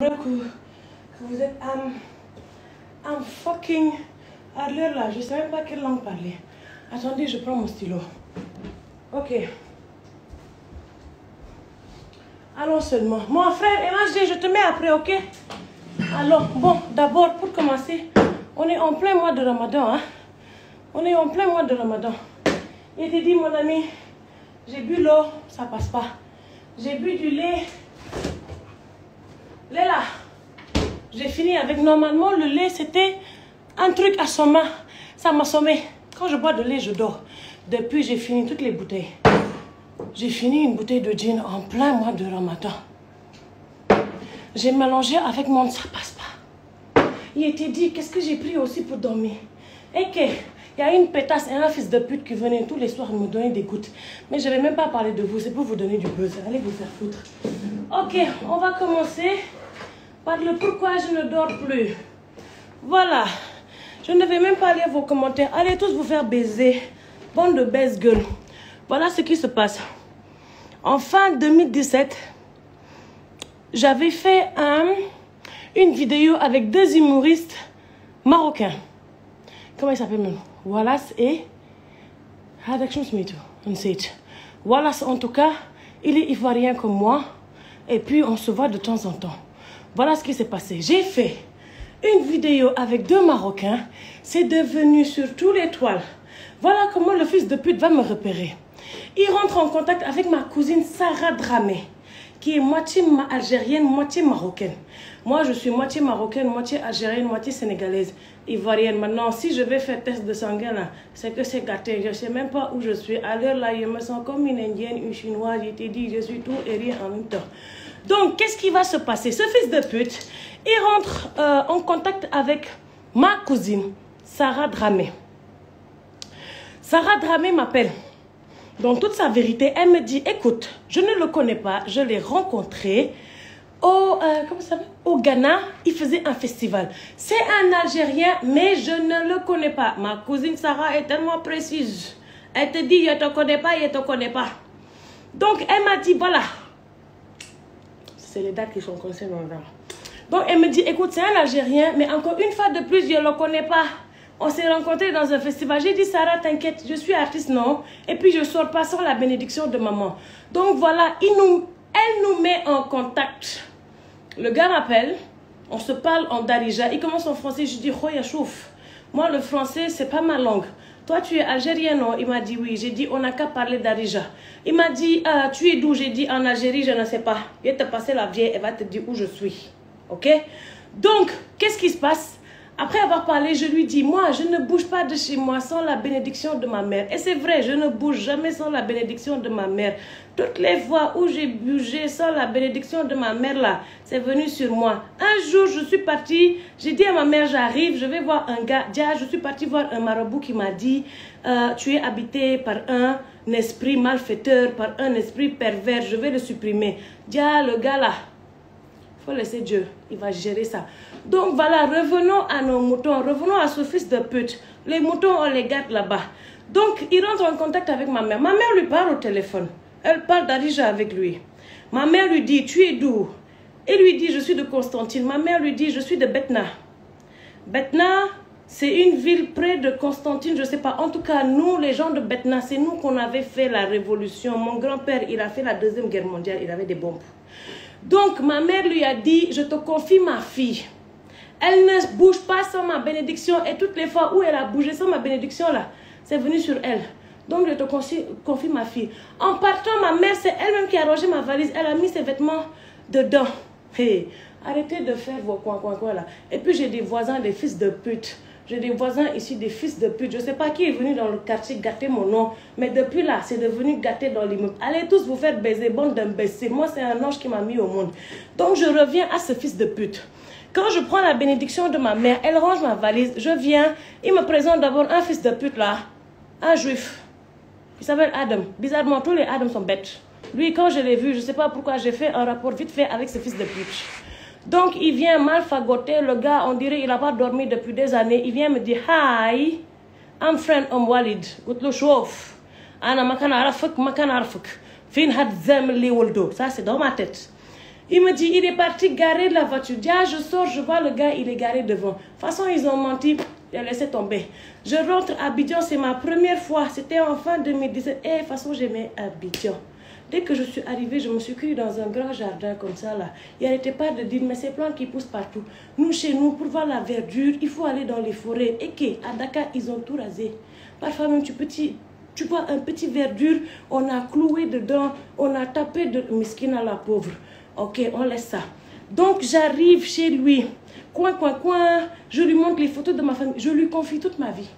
que vous êtes I'm fucking à l'heure là, je sais même pas quelle langue parler. Attendez, je prends mon stylo. Ok. Allons seulement. Mon frère, MHD, je te mets après, ok? Alors, bon, d'abord, pour commencer, on est en plein mois de Ramadan, hein? On est en plein mois de Ramadan. Il te dit, mon ami, j'ai bu l'eau, ça passe pas. J'ai bu du lait. Lait là. J'ai fini avec, normalement, le lait, c'était un truc assommant. Ça m'assommait. Quand je bois de lait, je dors. Depuis, j'ai fini toutes les bouteilles. J'ai fini une bouteille de gin en plein mois de Ramadan. J'ai mélangé avec mon... Ça passe pas. Il était dit, qu'est-ce que j'ai pris aussi pour dormir? Et que, il y a une pétasse et un fils de pute qui venaient tous les soirs me donner des gouttes. Mais je ne vais même pas parler de vous, c'est pour vous donner du buzz. Allez vous faire foutre. Ok, on va commencer par le pourquoi je ne dors plus. Voilà. Je ne vais même pas lire vos commentaires. Allez tous vous faire baiser. Bande de baise-gueule. Voilà ce qui se passe. En fin 2017, j'avais fait une vidéo avec deux humoristes marocains. Comment ils s'appellent même? Wallace et... Wallace, en tout cas, il est ivoirien comme moi. Et puis, on se voit de temps en temps. Voilà ce qui s'est passé. J'ai fait une vidéo avec deux Marocains. C'est devenu sur tous les toiles. Voilà comment le fils de pute va me repérer. Il rentre en contact avec ma cousine Sarah Dramé, qui est moitié algérienne, moitié marocaine. Moi, je suis moitié marocaine, moitié algérienne, moitié sénégalaise, ivoirienne. Maintenant, si je vais faire test de sanguin, c'est que c'est gâté. Je ne sais même pas où je suis. À l'heure là, je me sens comme une indienne, une chinoise. Je t'ai dit, je suis tout et rien en même temps. Donc, qu'est-ce qui va se passer? Ce fils de pute, il rentre en contact avec ma cousine, Sarah Dramé. Sarah Dramé m'appelle. Dans toute sa vérité, elle me dit, écoute, je ne le connais pas, je l'ai rencontré au Ghana, il faisait un festival. C'est un Algérien, mais je ne le connais pas. Ma cousine Sarah est tellement précise. Elle te dit, je ne te connais pas, je ne te connais pas. Donc, elle m'a dit, voilà. C'est les dates qui sont concernées. Donc, elle me dit, écoute, c'est un Algérien, mais encore une fois de plus, je ne le connais pas. On s'est rencontrés dans un festival. J'ai dit, Sarah, t'inquiète, je suis artiste, non? Et puis, je ne sors pas sans la bénédiction de maman. Donc, voilà, elle nous met en contact. Le gars m'appelle, on se parle en darija. Il commence en français, je dis, Khoya chouf. Moi, le français, c'est pas ma langue. Toi, tu es algérien, non? Il m'a dit oui. J'ai dit, on n'a qu'à parler darija. Il m'a dit, tu es d'où? J'ai dit, en Algérie, je ne sais pas. Je vais te passer la vieille, elle va te dire où je suis. Ok? Donc, qu'est-ce qui se passe? Après avoir parlé, je lui dis, moi, je ne bouge pas de chez moi sans la bénédiction de ma mère. Et c'est vrai, je ne bouge jamais sans la bénédiction de ma mère. Toutes les fois où j'ai bougé sans la bénédiction de ma mère, là, c'est venu sur moi. Un jour, je suis partie, j'ai dit à ma mère, j'arrive, je vais voir un gars. Dia, je suis partie voir un marabout qui m'a dit, tu es habité par un esprit malfaiteur, par un esprit pervers, je vais le supprimer. Dia, le gars là, il faut laisser Dieu, il va gérer ça. Donc voilà, revenons à nos moutons, revenons à ce fils de pute. Les moutons, on les garde là-bas. Donc, il rentre en contact avec ma mère. Ma mère lui parle au téléphone. Elle parle d'Arija avec lui. Ma mère lui dit, tu es d'où? Il lui dit, je suis de Constantine. Ma mère lui dit, je suis de Betna. Betna, c'est une ville près de Constantine, je ne sais pas. En tout cas, nous, les gens de Betna, c'est nous qu'on avait fait la révolution. Mon grand-père, il a fait la Deuxième Guerre mondiale, il avait des bombes. Donc, ma mère lui a dit, je te confie ma fille. Elle ne bouge pas sans ma bénédiction. Et toutes les fois où elle a bougé sans ma bénédiction, là, c'est venu sur elle. Donc, je te confie ma fille. En partant, ma mère, c'est elle-même qui a rangé ma valise. Elle a mis ses vêtements dedans. Hey, arrêtez de faire vos coins là. Et puis, j'ai des voisins, des fils de pute. J'ai des voisins ici, des fils de pute. Je ne sais pas qui est venu dans le quartier gâter mon nom. Mais depuis là, c'est devenu gâter dans l'immeuble. Allez tous vous faire baiser, bande d'imbéciles. Moi, c'est un ange qui m'a mis au monde. Donc, je reviens à ce fils de pute. Quand je prends la bénédiction de ma mère, elle range ma valise, je viens, il me présente d'abord un fils de pute là, un juif. Il s'appelle Adam. Bizarrement, tous les Adam sont bêtes. Lui, quand je l'ai vu, je ne sais pas pourquoi, j'ai fait un rapport vite fait avec ce fils de pute. Donc, il vient mal fagoter, le gars, on dirait il n'a pas dormi depuis des années. Il vient me dire, hi, I'm friend Walid. Goutlo chouf. Ana makana arafuk, makana arafuk. Fin had zem li woldo. Ça, c'est dans ma tête. Il me dit, il est parti garer la voiture. Ah, je sors, je vois le gars, il est garé devant. De toute façon, ils ont menti. J'ai laissé tomber. Je rentre à Abidjan, c'est ma première fois. C'était en fin 2017. Et de toute façon, j'aimais Abidjan. Dès que je suis arrivée, je me suis cueillie dans un grand jardin comme ça là. Il n'arrêtait pas de dire, mais ces plantes qui poussent partout. Nous, chez nous, pour voir la verdure, il faut aller dans les forêts. Et qu'à Dakar, ils ont tout rasé. Parfois même, tu vois un petit verdure, on a cloué dedans, on a tapé de miskin à la pauvre. Ok, on laisse ça. Donc, j'arrive chez lui. Coin, je lui montre les photos de ma famille. Je lui confie toute ma vie.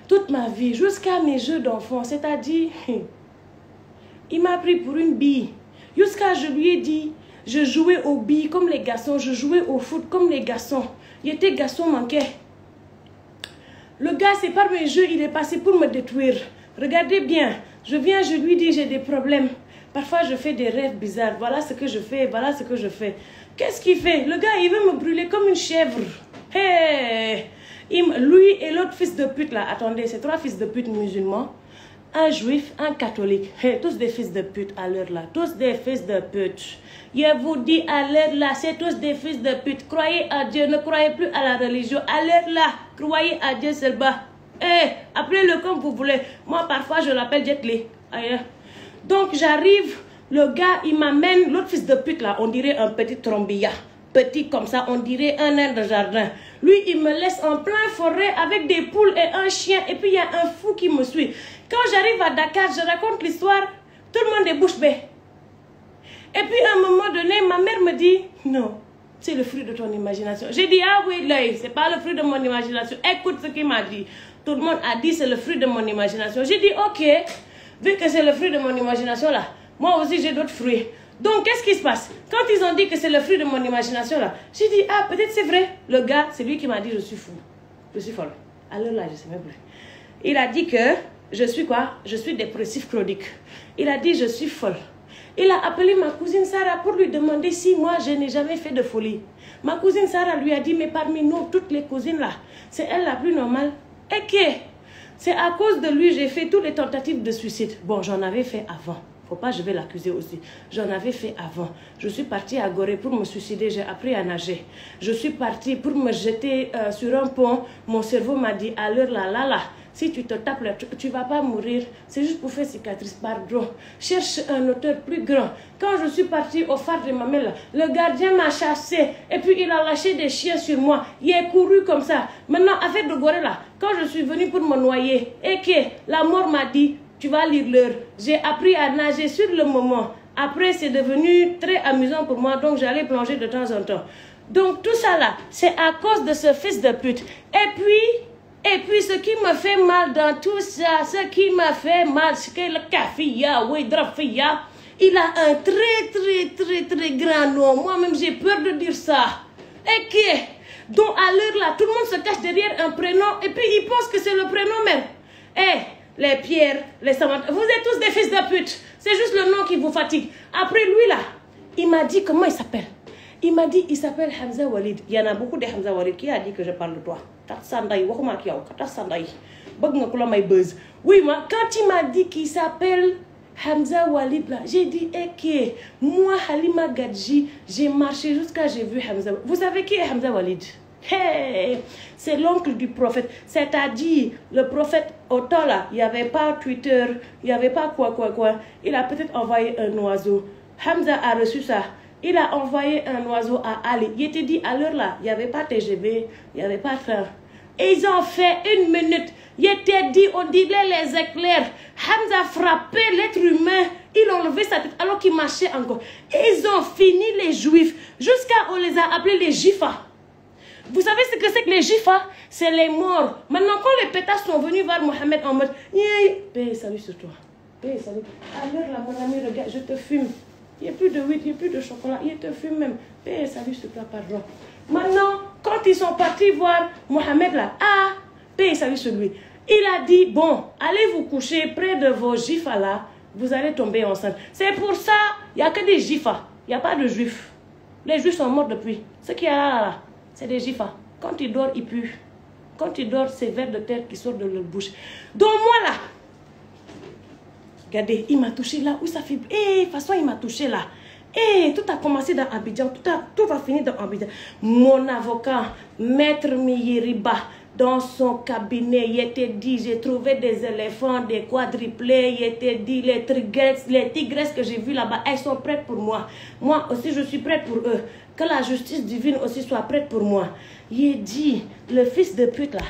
Toute ma vie, jusqu'à mes jeux d'enfant. C'est-à-dire, il m'a pris pour une bille. Jusqu'à je lui ai dit, je jouais aux billes comme les garçons. Je jouais au foot comme les garçons. Il était garçon manqué. Le gars, c'est par mes jeux, il est passé pour me détruire. Regardez bien. Je viens, je lui dis, j'ai des problèmes. Parfois, je fais des rêves bizarres. Voilà ce que je fais, voilà ce que je fais. Qu'est-ce qu'il fait? Le gars, il veut me brûler comme une chèvre. Hey! Lui et l'autre fils de pute, là. Attendez, c'est 3 fils de pute musulmans. Un juif, un catholique. Hey, tous des fils de pute à l'heure là. Tous des fils de pute. Je vous dis à l'heure là, c'est tous des fils de pute. Croyez à Dieu, ne croyez plus à la religion. À l'heure là, croyez à Dieu seulement. Hey, appelez-le comme vous voulez. Moi, parfois, je l'appelle Jet Li. Donc, j'arrive, le gars, il m'amène, l'autre fils de pute là, on dirait un petit trombilla. Petit comme ça, on dirait un nain de jardin. Lui, il me laisse en plein forêt avec des poules et un chien. Et puis, il y a un fou qui me suit. Quand j'arrive à Dakar, je raconte l'histoire. Tout le monde est bouche bée. Et puis, à un moment donné, ma mère me dit, non, c'est le fruit de ton imagination. J'ai dit, ah oui, l'œil, c'est pas le fruit de mon imagination. Écoute ce qu'il m'a dit. Tout le monde a dit, c'est le fruit de mon imagination. J'ai dit, ok, vu que c'est le fruit de mon imagination là, moi aussi j'ai d'autres fruits. Donc, qu'est-ce qui se passe? Quand ils ont dit que c'est le fruit de mon imagination là, j'ai dit, ah, peut-être c'est vrai. Le gars, c'est lui qui m'a dit, je suis fou. Je suis folle. Alors là, je ne sais même plus. Il a dit que je suis quoi? Je suis dépressif chronique. Il a dit, je suis folle. Il a appelé ma cousine Sarah pour lui demander si moi, je n'ai jamais fait de folie. Ma cousine Sarah lui a dit, mais parmi nous, toutes les cousines là, c'est elle la plus normale. Et que c'est à cause de lui, j'ai fait toutes les tentatives de suicide. Bon, j'en avais fait avant. Faut pas, je vais l'accuser aussi. J'en avais fait avant. Je suis partie à Gorée pour me suicider. J'ai appris à nager. Je suis partie pour me jeter sur un pont. Mon cerveau m'a dit, à l'heure là, si tu te tapes là, tu vas pas mourir. C'est juste pour faire cicatrice. Pardon. Cherche un auteur plus grand. Quand je suis partie au phare de Mamel, le gardien m'a chassé. Et puis il a lâché des chiens sur moi. Il est couru comme ça. Maintenant, affaire de Gorée là, quand je suis venue pour me noyer, et que la mort m'a dit, tu vas lire l'heure. J'ai appris à nager sur le moment. Après, c'est devenu très amusant pour moi. Donc, j'allais plonger de temps en temps. Donc, tout ça là, c'est à cause de ce fils de pute. Et puis, ce qui me fait mal dans tout ça, ce qui m'a fait mal, c'est que le Kafia, oui, Drafia, il a un très grand nom. Moi-même, j'ai peur de dire ça. Et que, donc, à l'heure là, tout le monde se cache derrière un prénom. Et puis, il pense que c'est le prénom même. Les Pierre, les Samantha, vous êtes tous des fils de pute. C'est juste le nom qui vous fatigue. Après lui là, il m'a dit comment il s'appelle. Il m'a dit il s'appelle Hamza Walid. Il y en a beaucoup de Hamza Walid qui a dit que je parle de toi. Oui, moi, quand il m'a dit qu'il s'appelle Hamza Walid là, j'ai dit ok, moi Halima Gadji, j'ai marché jusqu'à j'ai vu Hamza. Vous savez qui est Hamza Walid? Hey, c'est l'oncle du prophète. C'est-à-dire, le prophète, au temps là, il n'y avait pas Twitter, il n'y avait pas quoi. Il a peut-être envoyé un oiseau. Hamza a reçu ça. Il a envoyé un oiseau à Ali. Il était dit, à l'heure là, il n'y avait pas TGV, il n'y avait pas train. Et ils ont fait 1 minute. Il était dit, on dirait les éclairs. Hamza frappait l'être humain. Il a enlevé sa tête alors qu'il marchait encore. Et ils ont fini les juifs. Jusqu'à on les a appelés les Jifa. Vous savez ce que c'est que les Jifa? C'est les morts. Maintenant, quand les pétasses sont venus voir Mohamed en mode, paix, salut sur toi. Paix, salut. Alors là, mon ami, regarde, je te fume. Il n'y a plus de huîtres, il n'y a plus de chocolat. Il te fume même. Paix, salut sur toi, pardon. Maintenant, quand ils sont partis voir Mohamed là, paix, salut sur lui. Il a dit, bon, allez vous coucher près de vos Jifa là, vous allez tomber enceinte. C'est pour ça, il n'y a que des Jifa. Il n'y a pas de juifs. Les juifs sont morts depuis. Ce qui est là. C'est des Jifa. Quand ils dorment, ils puent. Quand ils dorment, c'est vers de terre qui sort de leur bouche. Donc moi là, regardez, il m'a touché là où ça fait. De toute façon, il m'a touché là. Et tout a commencé dans Abidjan, tout va finir dans Abidjan. Mon avocat, Maître Miyiriba, dans son cabinet, il était dit, j'ai trouvé des éléphants, des quadruplés, il était dit, les tigresses que j'ai vues là-bas, elles sont prêtes pour moi. Moi aussi, je suis prête pour eux. Que la justice divine aussi soit prête pour moi. Il dit, le fils de pute là,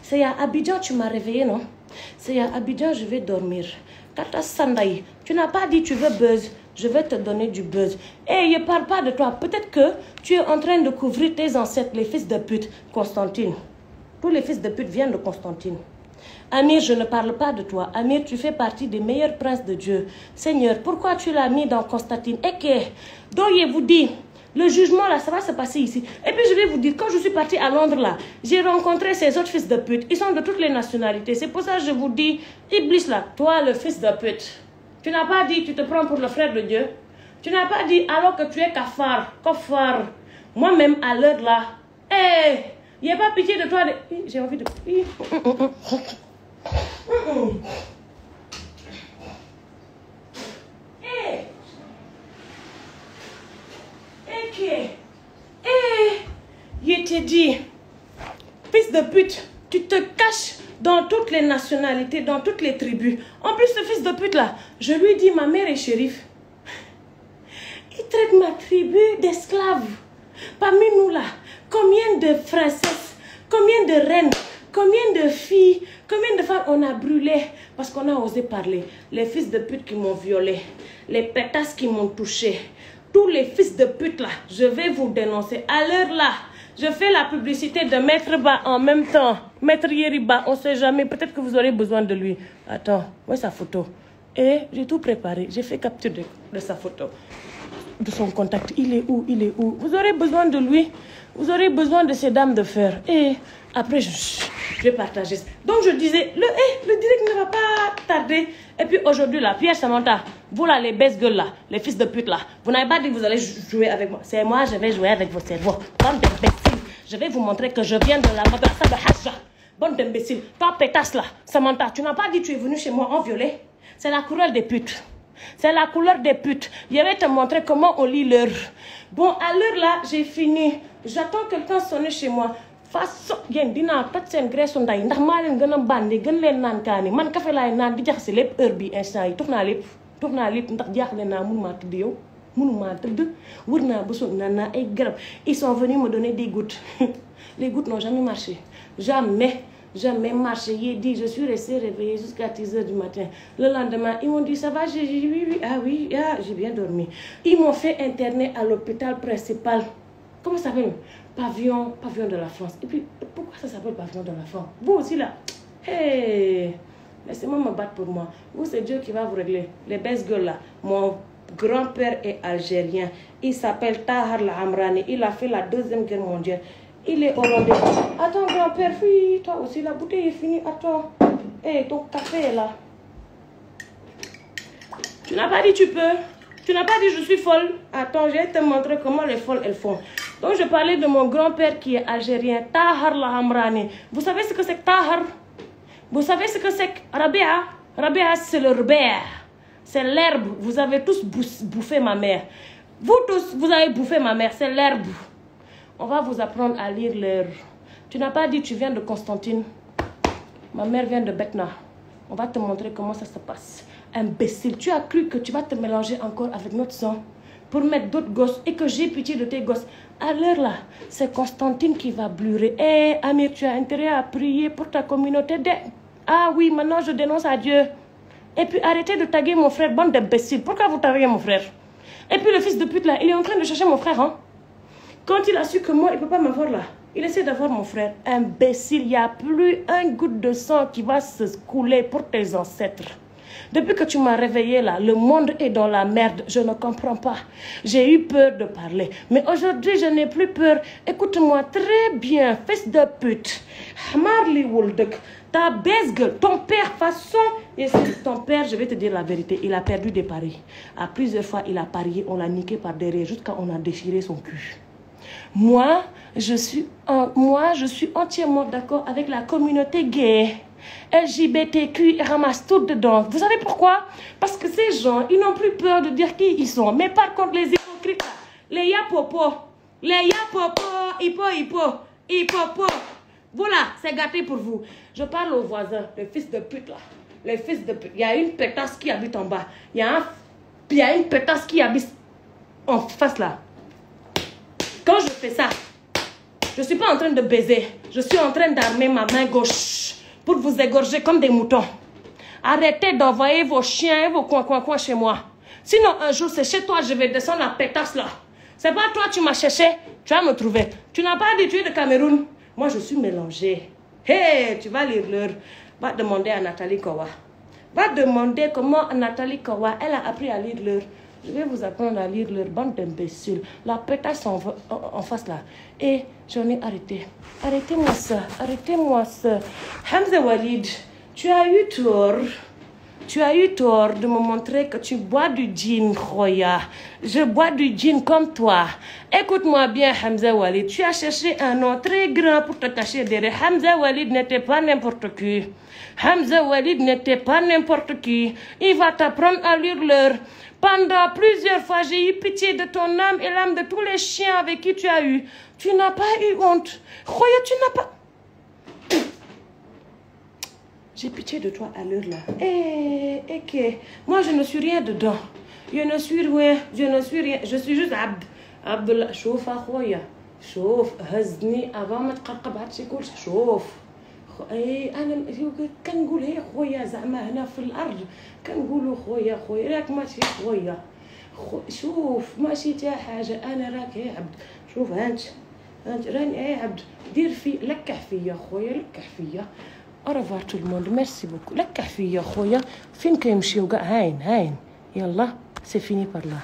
c'est à Abidjan, tu m'as réveillé, non? C'est à Abidjan, je vais dormir. Tata Sandaï, tu n'as pas dit tu veux buzz. Je vais te donner du buzz. Et je ne parle pas de toi. Peut-être que tu es en train de couvrir tes ancêtres, les fils de pute. Constantine. Tous les fils de pute viennent de Constantine. Amir, je ne parle pas de toi. Amir, tu fais partie des meilleurs princes de Dieu. Seigneur, pourquoi tu l'as mis dans Constantine? Et que, donc il vous dit, le jugement là, ça va se passer ici. Et puis je vais vous dire, quand je suis partie à Londres là, j'ai rencontré ces autres fils de pute. Ils sont de toutes les nationalités. C'est pour ça que je vous dis, Iblis là, toi le fils de pute. Tu n'as pas dit tu te prends pour le frère de Dieu. Tu n'as pas dit alors que tu es kafar. Moi-même à l'heure là. Hé, il n'y a pas pitié de toi. J'ai envie de... Hé. Je t'ai dit, fils de pute, tu te caches dans toutes les nationalités, dans toutes les tribus. En plus, ce fils de pute là, je lui dis, ma mère est shérif. Il traite ma tribu d'esclaves. Parmi nous là, combien de princesses, combien de reines, combien de filles, combien de femmes on a brûlées parce qu'on a osé parler. Les fils de pute qui m'ont violé, les pétasses qui m'ont touché, tous les fils de pute là, je vais vous dénoncer. À l'heure là, je fais la publicité de Maître Ba en même temps. Maître Yeriba, on ne sait jamais. Peut-être que vous aurez besoin de lui. Attends, où est sa photo? Et j'ai tout préparé. J'ai fait capture de sa photo. De son contact. Il est où? Il est où? Vous aurez besoin de lui. Vous aurez besoin de ces dames de fer. Et après, je vais partager. Donc je disais, le direct ne va pas tarder. Et puis aujourd'hui, là, Pierre Samantha, vous là, les best girls là, les fils de pute là, vous n'avez pas dit que vous allez jouer avec moi. C'est moi, je vais jouer avec vos cerveaux. Bande d'imbéciles. Je vais vous montrer que je viens de la madrasa de Hajja. Bande d'imbéciles. Toi, pétasse là, Samantha, tu n'as pas dit que tu es venu chez moi en violet. C'est la couleur des putes. C'est la couleur des putes. Je vais te montrer comment on lit l'heure. Bon, à l'heure là, j'ai fini. J'attends quelqu'un sonner chez moi. Façon, yéen dinaa toj seen graisse nday ndax maa leen gën a bandi gën leen naan kaani man kafe laay naan di jaxase lépp heure bi instant yi tux naa lépp ndax jaaxle naa mënumaa tëdd yow mënumaa tëdd wër naa ba sonn naan naa ay garab. Ils sont venus me donner des gouttes. Les gouttes n'ont jamais marché. Jamais marché. Il dit, je suis restée réveillée jusqu'à 10 h du matin. Le lendemain, ils m'ont dit, ça va? J'ai dit, oui, j'ai bien dormi. Ils m'ont fait interner à l'hôpital principal. Comment ça s'appelle? Pavillon de la France. Et puis, pourquoi ça s'appelle pavillon de la France? Vous aussi là, hey, laissez-moi me battre pour moi. Vous, c'est Dieu qui va vous régler. Les best girls là, mon grand-père est algérien. Il s'appelle Tahar Al-Amrani. Il a fait la 2e guerre mondiale. Il est hollandais. Attends, grand-père, oui, toi aussi, la bouteille est finie. Attends. Hé, ton café est là. Tu n'as pas dit tu peux. Tu n'as pas dit je suis folle. Attends, je vais te montrer comment les folles, elles font. Donc, je parlais de mon grand-père qui est algérien, Tahar Al-Amrani. Vous savez ce que c'est que Tahar? Vous savez ce que c'est que Rabia? Rabia, c'est le rebère. C'est l'herbe. Vous avez tous bouffé ma mère. Vous tous, vous avez bouffé ma mère. C'est l'herbe. On va vous apprendre à lire l'heure. Tu n'as pas dit tu viens de Constantine. Ma mère vient de Betna. On va te montrer comment ça se passe. Imbécile, tu as cru que tu vas te mélanger encore avec notre sang pour mettre d'autres gosses et que j'ai pitié de tes gosses. À l'heure là, c'est Constantine qui va blurer. Eh, Amir, tu as intérêt à prier pour ta communauté. Ah oui, maintenant je dénonce à Dieu. Et puis arrêtez de taguer mon frère, bande d'imbéciles. Pourquoi vous taguez mon frère? Et puis le fils de pute là, il est en train de chercher mon frère, hein? Quand il a su que moi, il ne peut pas m'avoir là, il essaie d'avoir mon frère. Imbécile, il n'y a plus un goutte de sang qui va se couler pour tes ancêtres. Depuis que tu m'as réveillé là, le monde est dans la merde. Je ne comprends pas. J'ai eu peur de parler. Mais aujourd'hui, je n'ai plus peur. Écoute-moi très bien, fils de pute. Marley Woldek, ta baisse gueule, ton père, façon. Et ton père, je vais te dire la vérité, il a perdu des paris. À plusieurs fois, il a parié, on l'a niqué par derrière, jusqu'à on a déchiré son cul. Moi, je suis entièrement d'accord avec la communauté gay. LGBTQ, ils ramassent tout dedans. Vous savez pourquoi? Parce que ces gens, ils n'ont plus peur de dire qui ils sont. Mais par contre, les hypocrites, les yapopo, hippo. Voilà, c'est gâté pour vous. Je parle aux voisins, les fils de pute là. Les fils de pute. Il y a une pétasse qui habite en bas. Il y a une pétasse qui habite en face là. Quand je fais ça, je ne suis pas en train de baiser. Je suis en train d'armer ma main gauche pour vous égorger comme des moutons. Arrêtez d'envoyer vos chiens et vos coins chez moi. Sinon, un jour, c'est chez toi, je vais descendre la pétasse là. C'est pas toi, tu m'as cherché, tu vas me trouver. Tu n'as pas dit tu es de Cameroun. Moi, je suis mélangée. Hé, tu vas lire l'heure. Va demander à Nathalie Kowa. Va demander comment Nathalie Kowa, elle a appris à lire l'heure. Je vais vous apprendre à lire leur bande d'imbéciles. La pétasse en face là. Et j'en ai arrêté. Arrêtez-moi ça. Arrêtez-moi ça. Hamza Walid, tu as eu tort. Tu as eu tort de me montrer que tu bois du gin, Khoya. Je bois du gin comme toi. Écoute-moi bien, Hamza Walid. Tu as cherché un nom très grand pour te cacher derrière. Hamza Walid n'était pas n'importe qui. Hamza Walid n'était pas n'importe qui. Il va t'apprendre à lire l'heure. Pendant plusieurs fois, j'ai eu pitié de ton âme et l'âme de tous les chiens avec qui tu as eu. Tu n'as pas eu honte. Khoya, tu n'as pas... J'ai pitié de toi à l'heure là. Moi, je ne suis rien dedans. Je ne suis rien. Je suis juste Abd. Abdullah. شوف أخويا. شوف هزني avant ما تقرقب هادشي كلشي. شوف. أنا كنقول هي خويا زعما هنا في الأرض كنقولوا خويا راك ماشي خويا. شوف ماشي تا حاجة أنا راك يا عبد. شوف هانت راني يا عبد دير في لكح فيا خويا لكح فيا. Au revoir tout le monde, merci beaucoup. La café, khoya, fin que m'chio ga hain. Yallah, c'est fini par là.